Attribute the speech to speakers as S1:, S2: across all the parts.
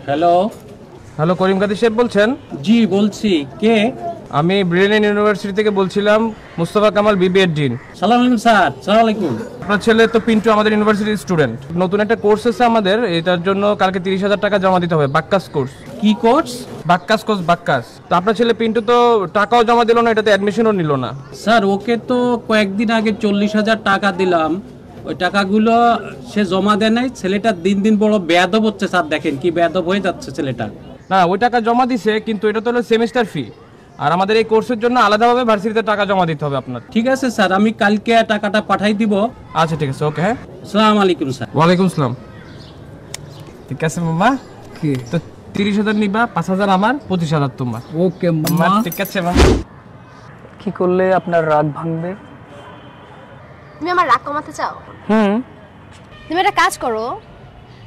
S1: Hello
S2: hello, করিম কাদের সাহেব বলছেন?
S1: জি বলছি, কে?
S2: আমি ব্রিলিয়ান্ট ইউনিভার্সিটি থেকে বলছিলাম, মুস্তফা কামাল বিবিএর ডিন।
S1: সালাম আলাইকুম স্যার। সালাম আলাইকুম।
S2: আপনার ছেলে তো পিন্টু আমাদের ইউনিভার্সিটির স্টুডেন্ট। নতুন একটা কোর্স আছে আমাদের, এটার জন্য কালকে 30,000 টাকা জমা দিতে হবে। বাক্কাস কোর্স।
S1: কি কোর্স?
S2: বাক্কাস কোর্স, বাক্কাস। তো আপনার ছেলে পিন্টু তো টাকাও জমা দিল না, এটাতে অ্যাডমিশনও নিল না।
S1: স্যার ওকে তো কয়েকদিন আগে 40,000 টাকা দিলাম, ওই টাকাগুলো সে জমা দেয় নাই। ছেলেটা দিন দিন বড় বেয়াদব হচ্ছে স্যার, দেখেন কি বেয়াদব হয়ে যাচ্ছে ছেলেটা।
S2: না, ওই টাকা জমা দিছে, কিন্তু এটা তো হলো সেমিস্টার ফি, আর আমাদের এই কোর্সের জন্য আলাদাভাবে ভার্সিটিতে টাকা জমা দিতে হবে আপনার।
S1: ঠিক আছে স্যার, আমি কালকে টাকাটা পাঠাই দিব।
S2: আচ্ছা ঠিক আছে, ওকে। হ্যাঁ,
S1: আসসালামু আলাইকুম স্যার।
S2: ওয়ালাইকুম আসসালাম। ঠিক আছে মামা,
S3: কি
S2: তো 30,000 নিবা, 5,000 আমার, 25,000 তোমার।
S3: ওকে
S2: মামা
S3: মামা,
S2: ঠিক আছে মামা।
S3: কি করলে আপনার রাগ ভাঙবে?
S4: তুমি আমার রাগ কমাতে চাও? তুমি একটা কাজ করো,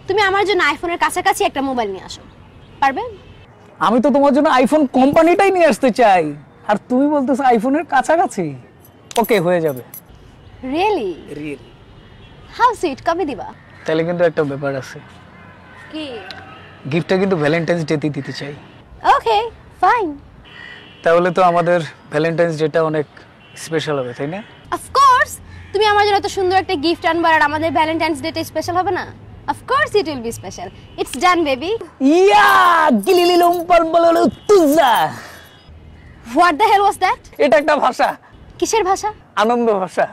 S4: তুমি আমার জন্য আইফোনের কাছাকাছি একটা মোবাইল নিয়ে আসো, পারবে?
S3: আমি তো তোমার জন্য আইফোন কোম্পানিটাই নিয়ে আসতে চাই, আর তুমি বলতেছো আইফোনের কাছাকাছি। ওকে, হয়ে যাবে।
S4: রিয়েলি?
S3: রিয়েলি।
S4: হাউ সুইট, কবে দিবা?
S3: তাহলে কিন্তু একটা ব্যাপার আছে,
S4: কি?
S3: গিফটটা কিন্তু ভ্যালেন্টাইন্স ডেতে দিতে চাই।
S4: Okay fine.
S3: তাহলে তো আমাদের ভ্যালেন্টাইন্স ডেটা অনেক স্পেশাল হবে, তাই না?
S4: অফ কোর্স, তুমি আমার জন্য এত সুন্দর একটা গিফট আনবা আর আমাদের ভ্যালেন্টাইন্স ডেটা স্পেশাল হবে না? Of course it will be special. It's done baby.
S3: ইয়া গিলিলিলুম পালপালু তুজা।
S4: What the hell was that?
S3: এটা একটা ভাষা।
S4: কিসের ভাষা?
S3: আনন্দ ভাষা।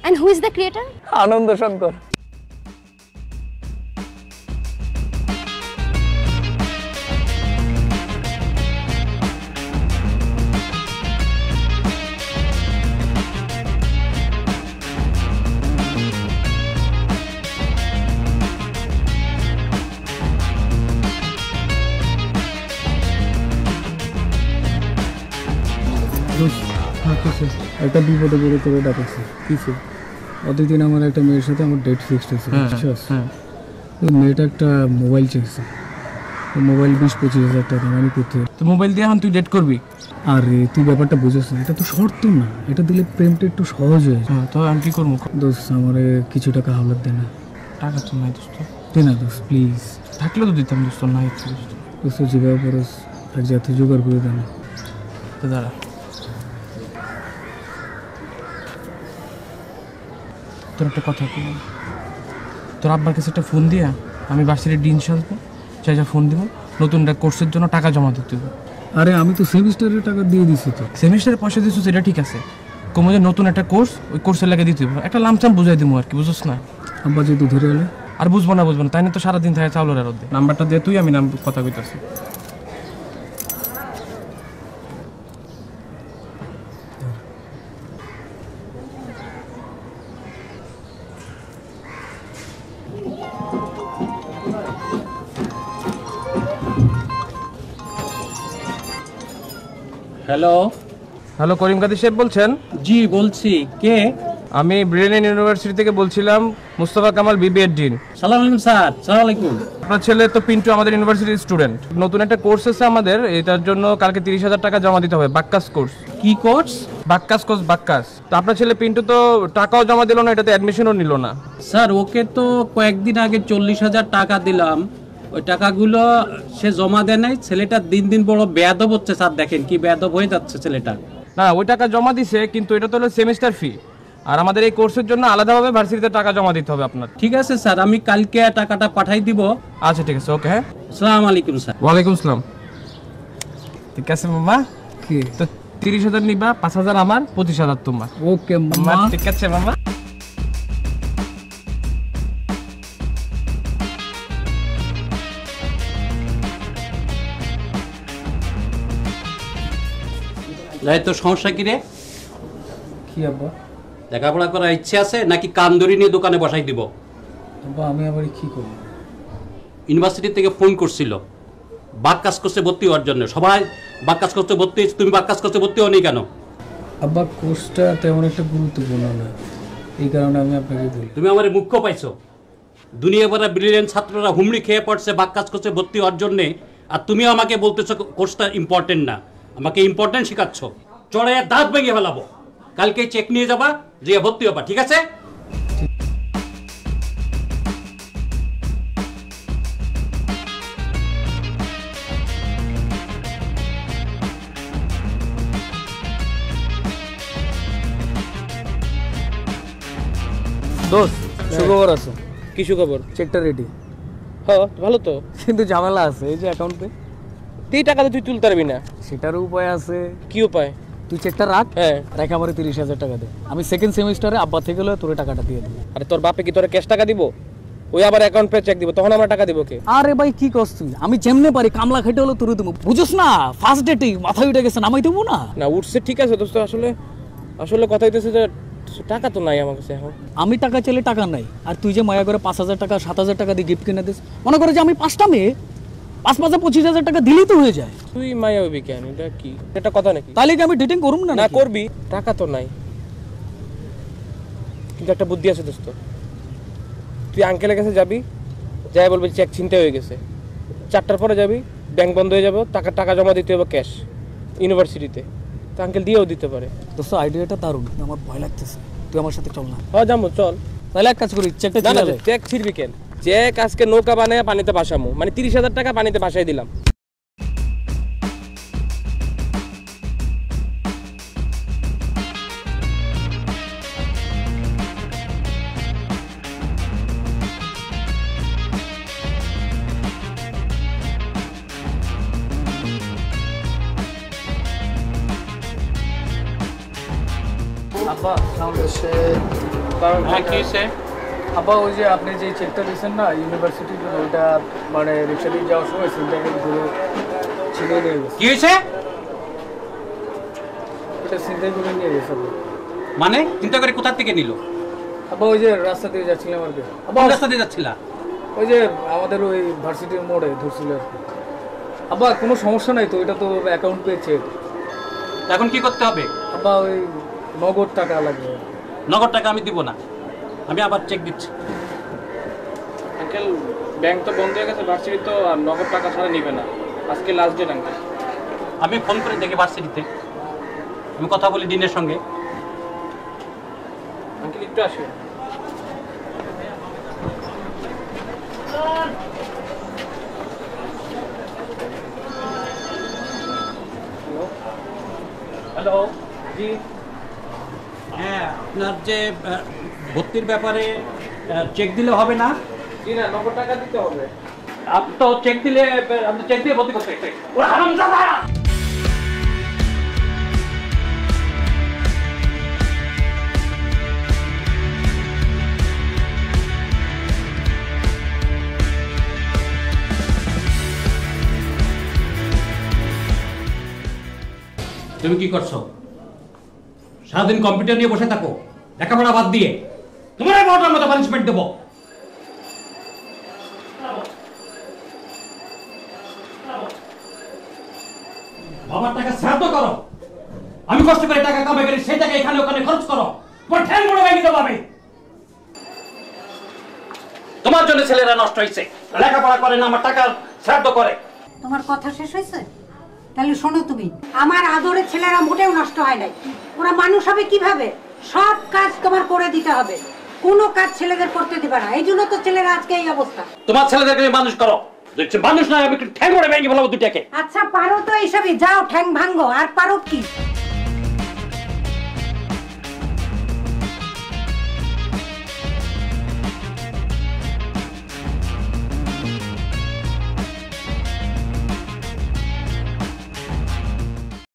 S4: And who is the creator?
S3: Anand Shankar. একটা বিপদে পড়ে তোরে ডাকছে। কিছু প্রতিদিন আমার একটা মেয়ের সাথে আমার ডেট ফিক্সড হয়েছে, বুঝছিস? ওই মেয়েটা একটা মোবাইল চেয়েছে, মোবাইল 20-25 হাজার টাকা। আমি কোথায়
S2: তো মোবাইল দিয়ে এখন তুই ডেট করবি?
S3: আরে তুই ব্যাপারটা বুঝিস না, এটা তো শর্ত না, এটা দিলে প্রেমটা একটু সহজ হয়ে যায়।
S2: তো আমি কি করবো?
S3: দোস্ত আমার কিছু টাকা হাওলাত দে না।
S2: টাকা তো নাই দোস্ত।
S3: দে না দোস্ত প্লিজ।
S2: থাকলে তো দিতাম দোস্ত, নাই তো দোস্ত।
S3: দোস্ত জিগাও পরস এক জাতি জোগাড় করে দেন।
S2: তো দাঁড়া, তোর একটা কথা বল। তোর আব্বার কাছে একটা ফোন দিয়া আমি ভার্সিটির ডিন সাজবো, চাই যা ফোন দিব, নতুন একটা কোর্সের জন্য টাকা জমা দিতে হবে।
S3: আরে আমি তো সেমিস্টারের টাকা দিয়ে দিছি। তো
S2: সেমিস্টারে পয়সা দিচ্ছ সেটা ঠিক আছে, কমে যে নতুন একটা কোর্স, ওই কোর্সের লাগে দিতে হবে। একটা লামসাম বুঝাই দিব আর কি, বুঝছ না?
S3: আব্বা যদি ধরে এলে
S2: আর বুঝবো না তাই না? তো সারাদিন থাকে চাউলের আর দে। নাম্বারটা দিয়ে তুই, আমি নাম কথা কইতাছি।
S1: হ্যালো
S2: হ্যালো, করিম কাদের সাহেব বলছেন?
S1: জি বলছি, কে?
S2: আমি ব্রিলিয়ান্ট ইউনিভার্সিটি থেকে বলছিলাম, মুস্তফা কামাল বিবিএর ডিন।
S1: সালাম আলাইকুম স্যার। সালাম আলাইকুম।
S2: আপনার ছেলে তো পিন্টু আমাদের ইউনিভার্সিটির স্টুডেন্ট। নতুন একটা কোর্স আছে আমাদের, এটার জন্য কালকে 30,000 টাকা জমা দিতে হবে। বাক্কাস কোর্স।
S1: কি কোর্স?
S2: বাক্কাস কোর্স, বাক্কাস। তো আপনার ছেলে পিন্টু তো টাকাও জমা দিল না, এটাতে অ্যাডমিশনও নিল না।
S1: স্যার ওকে তো কয়েকদিন আগে 40,000 টাকা দিলাম, ওই টাকাগুলো সে জমা দেয় নাই। ছেলেটা দিন দিন বড় বেয়াদব হচ্ছে স্যার, দেখেন কি বেয়াদব হয়ে যাচ্ছে ছেলেটা।
S2: না, ওই টাকা জমা দিছে, কিন্তু এটা তো হলো সেমিস্টার ফি, আর আমাদের এই কোর্সের জন্য আলাদাভাবে ভার্সিটিতে টাকা জমা দিতে হবে আপনার।
S1: ঠিক আছে স্যার, আমি কালকে টাকাটা পাঠাই দিব।
S2: আচ্ছা ঠিক আছে, ওকে। হ্যাঁ,
S1: আসসালামু আলাইকুম স্যার।
S2: ওয়ালাইকুম আসসালাম। ঠিক আছে মামা,
S3: কি
S2: তো 30,000 নিবা, 5,000 আমার, 25,000 তোমার।
S3: ওকে
S2: মামা
S3: মামা।
S2: ঠিক আছে মামা।
S1: যাই, তোর সমস্যা কি রে?
S3: কি আব্বা?
S1: লেখাপড়া করার ইচ্ছে আছে নাকি কান্দরি নিয়ে দোকানে বসাই দিব?
S3: আব্বা আমি আবার কি করব?
S1: ইউনিভার্সিটি থেকে ফোন করছিল বাক্কাস কোর্সে ভর্তি হওয়ার জন্য। সবাই বাক্কাস কোর্সে ভর্তি হয়েছে, তুমি বাক্কাস কোর্সে ভর্তি হওনি কেন?
S3: আব্বা কোর্সটা তেমন একটা গুরুত্বপূর্ণ না, এই কারণে আমি আপনাকে বলি।
S1: তুমি আমার মুখ্য পাইছো। দুনিয়া ভরা ব্রিলিয়েন্ট ছাত্ররা হুমড়ি খেয়ে পড়ছে বাক্কাস কোর্সে ভর্তি হওয়ার জন্যে, আর তুমিও আমাকে বলতেছো কোর্সটা ইম্পর্টেন্ট না। আমাকে ইম্পর্টেন্ট শেখাচ্ছ, চড়ে দাঁত ভেঙে ফেলাবো। কালকে চেক নিয়ে যাবা, যে ভর্তি হবা, ঠিক আছে?
S3: দোস্ত সুখবর আছে,
S2: কি সুখবর?
S3: চেকটা রেডি।
S2: হ্যাঁ ভালো তো,
S3: কিন্তু ঝামেলা আছে, এই যে অ্যাকাউন্ট পে
S2: তুই টাকা তুই তুলতে পারবি না।
S3: সেটারও উপায় আছে।
S2: কি উপায়?
S3: তুই চেকটা রাখ,
S2: হ্যাঁ
S3: রেখে আমার 30,000 টাকা দে, আমি সেকেন্ড সেমিস্টারে আব্বা থেকে হলে তোর টাকাটা দিয়ে দেবো।
S2: আরে তোর বাপে কি তোর ক্যাশ টাকা দিব? ওই আবার অ্যাকাউন্ট পে চেক দিব, তখন আমরা টাকা দিব কে?
S3: আরে ভাই কি করছ তুই, আমি যেমনে পারি কামলা খেটে হলো তোর দেবো, বুঝছ না? ফার্স্ট ডেটেই মাথা উঠে গেছে, নামাই দেবো না।
S2: না উঠছে ঠিক আছে দোস্ত, আসলে আসলে কথা হইতেছে যে টাকা তো নাই আমার কাছে এখন।
S3: আমি টাকা চাইলে টাকা নাই, আর তুই যে মায়া করে 5,000 টাকা 7,000 টাকা দিয়ে গিফট কিনে দিস, মনে করে যে আমি 5টা মেয়ে 5 25,000 টাকা দিলেই তো হয়ে যায়।
S2: তুই মায়া হইবি কেন? এটা কি এটা কথা নাকি?
S3: তাহলে কি আমি ডেটিং করুম না?
S2: না করবি, টাকা তো নাই। কিন্তু একটা বুদ্ধি আছে দোস্ত, তুই আঙ্কেলের কাছে যাবি, যাই বলবি চেক ছিনতে হয়ে গেছে, 4টার পরে যাবি, ব্যাংক বন্ধ হয়ে যাবে, টাকা জমা দিতে হবে ক্যাশ ইউনিভার্সিটিতে, তো আঙ্কেল দিয়েও দিতে পারে।
S3: দোস্ত আইডিয়াটা দারুণ, আমার ভয় লাগতেছে, তুই আমার সাথে চল না।
S2: হ্যাঁ যাবো চল।
S3: তাহলে এক কাজ করি, চেকটা
S2: না না
S3: ছিড়ালে।
S2: চেক ছিড়বি কেন? চেক আজকে নৌকা বানায় পানিতে ভাসামু, মানে 30,000 টাকা পানিতে ভাসাই দিলাম।
S3: আব্বা
S1: হ্যাঁ কি হয়েছে?
S3: আব্বা ওই যে আপনি যে চেকটা দিয়েছেন না ইউনিভার্সিটির জন্য, ওইটা মানে রিক্সা দিয়ে যাওয়ার সময় সিনটাইগুলো ছিনিয়ে নিয়ে গেছে।
S1: কি হয়েছে
S3: এটা সিনটাইগুলো নিয়ে গেছে আব্বা।
S1: মানে চিন্তা করে কোথা থেকে নিল?
S3: আব্বা ওই যে রাস্তা দিয়ে যাচ্ছিলাম আর কি। আব্বা
S1: কোন রাস্তা দিয়ে যাচ্ছিলা?
S3: ওই যে আমাদের ওই ভার্সিটির মোড়ে ধরছিল আর কি। আব্বা কোনো সমস্যা নাই তো, এটা তো অ্যাকাউন্ট পে চেক।
S1: এখন কি করতে হবে?
S3: আব্বা ওই নগদ টাকা লাগবে।
S1: নগদ টাকা আমি দিব না, আমি আবার চেক দিচ্ছি।
S2: আঙ্কেল ব্যাংক তো বন্ধ হয়ে গেছে, ভার্সিটি তো আর নগদ টাকা ছাড়া নিবে না, আজকে লাস্ট ডেট আঙ্কেল।
S1: আমি ফোন করে দেখি ভার্সিটিতে, আমি কথা বলি ডিনের সঙ্গে।
S2: আঙ্কেল একটু আসবে।
S1: হ্যালো জি, হ্যাঁ আপনার যে ভর্তির ব্যাপারে চেক দিলে হবে না?
S2: জি না, নগদ টাকা দিতে হবে।
S1: আপনি তো চেক দিলে, আপনি চেক দিয়ে ভর্তি করতে ওরা হারামজাদা! তুমি কি করছো? সারাদিন কম্পিউটার নিয়ে বসে থাকো, লেখাপড়া বাদ দিয়ে। তোমার বড়টার মতো পানিশমেন্ট দেবো। বাবার টাকা শ্রাদ্ধ করো, আমি কষ্ট করে টাকা কামাই করি, সেই টাকা এখানে ওখানে খরচ করো, তোমার ঠ্যাং বড় ভেঙে দেবো আমি। তোমার জন্য ছেলেরা নষ্ট হয়েছে, লেখাপড়া করে না, আমার টাকা শ্রাদ্ধ করে।
S5: তোমার কথা শেষ হয়েছে? তাহলে শোনো, তুমি আমার আদরের ছেলেরা মোটেও নষ্ট হয় নাই। ওরা মানুষ হবে কিভাবে? সব কাজ তোমার করে দিতে হবে, কোনো কাজ ছেলেদের করতে দিবে না। এই জন্য তো ছেলেরা আজকে এই অবস্থা।
S1: তোমার ছেলেদেরকে মানুষ করো, দেখছি মানুষ নয়, আমি ঠ্যাং বড় ভেঙে ফেলাবো দুটাকে।
S5: আচ্ছা পারো তো এইসবই, যাও ঠ্যাং ভাঙ্গো। আর পারো কি?